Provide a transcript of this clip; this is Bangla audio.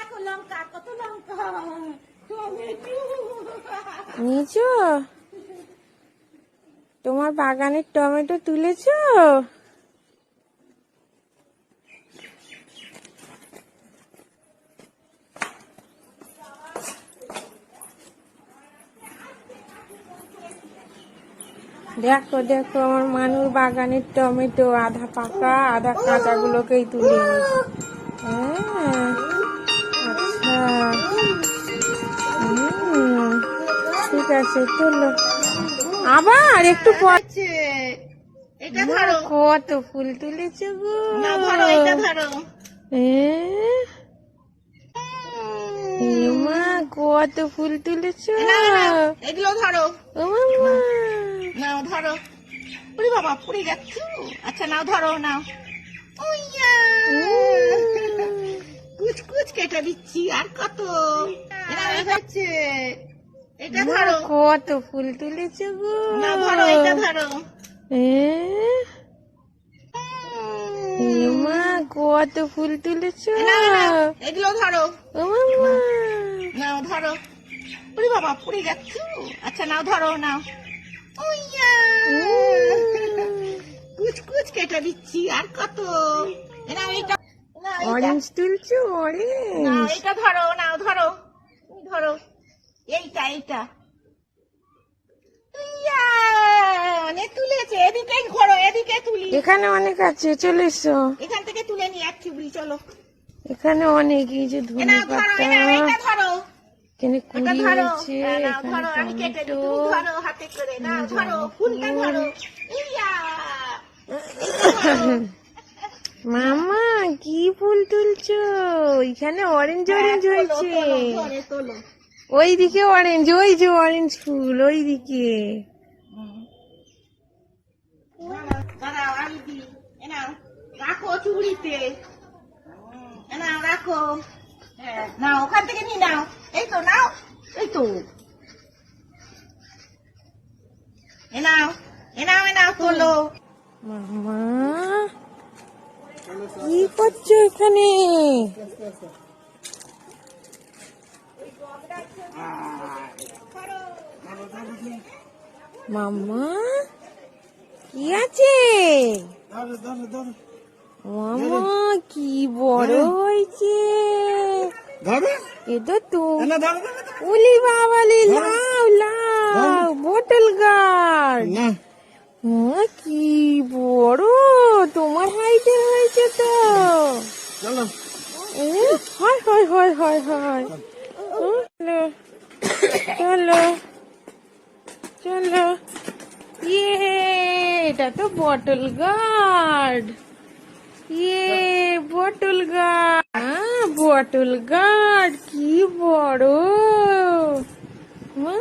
দেখো লঙ্কা, কত লঙ্কা, টমেটো। নিয়েছো? তোমার বাগানের টমেটো তুলেছো? দেখো দেখো আমার মানুর বাগানের টমেটো আধা পাকা আধা কাঁচা গুলোকেই তুলে নিয়েছি। হ্যাঁ, আচ্ছা, ঠিক আছে, তোলো। আবার একটু আছে, এটা ধরো। কত ফুল তুলেছো গো। না ধরো, এটা ধরো। মা কত ফুল তুলেছো। এগুলো ধরো। ও মামা, নাও ধরো। ওরে বাবা, পড়ে যাচ্ছ। আচ্ছা নাও, ধরো, নাও। ওইয়া, কুচ কুচ কেটে দিচ্ছি। আর কত? নাও, এটা হচ্ছে, এটা ধরো। কত ফুল তুলেছো গো। না ধরো, এটা ধরো। মা কত ফুল তুলেছো। এগুলো ধরো। ও মামা, নাও ধরো। ওরে বাবা, পড়ে যাচ্ছ। আচ্ছা নাও, ধরো, নাও। ওইয়া, কুচ কুচ কেটে দিচ্ছি। আর কত? নাও, এটা। অরেঞ্জ তুলছো? নাও, অরেঞ্জ এটা ধরো, নাও, ধরো। তুমি ধরো। এইটা, এইটা। ইয়া, অনেক তুলেছে। এদিকে ঘোরো, এদিকে তুলি। এখানে অনেক আছে, চলে এসো। এখান থেকে তুলে নি এক চুবড়ি, চলো। এখানে অনেক, এই যে ধনে নাও ধরো, পাতা, এটা ধরো। এখানে এটা কুড়ি ধরো। হয়েছে, নাও এখানে ধরো, আমি কেটে দিই। টমেটো। তুমি ধরো হাতে করে। নাও ধরো, ফুলটা ধরো। ইয়া, মামা কি ফুল তুলছো? এখানে অরেঞ্জ অরেঞ্জ হয়েছে, ধরে তোলো। ওইদিকে অরেঞ্জ, ওই যে অরেঞ্জ ফুল ওইদিকে। দাঁড়াও, আমি দিই। এ নাও, রাখো চুড়িতে। নাও, রাখো। নাও, ওখান থেকে নিয়ে নাও। এই তো, নাও। এই তো। এ নাও, এ নাও, এ নাও, তোলো। মামা কি করছো এখানে? মামা কি আছে? মামা কি বড় হয়েছে। এটা তো উলি বাবালি, লাউ লাউ বোতল গার্ড। কি বড়, তোমার হাইটের হয়েছে তো। হয় হয় হয় হয় হয়, চলো চলো। এটা তো bottle gourd. Bottle gourd, bottle gourd কি বড় মা।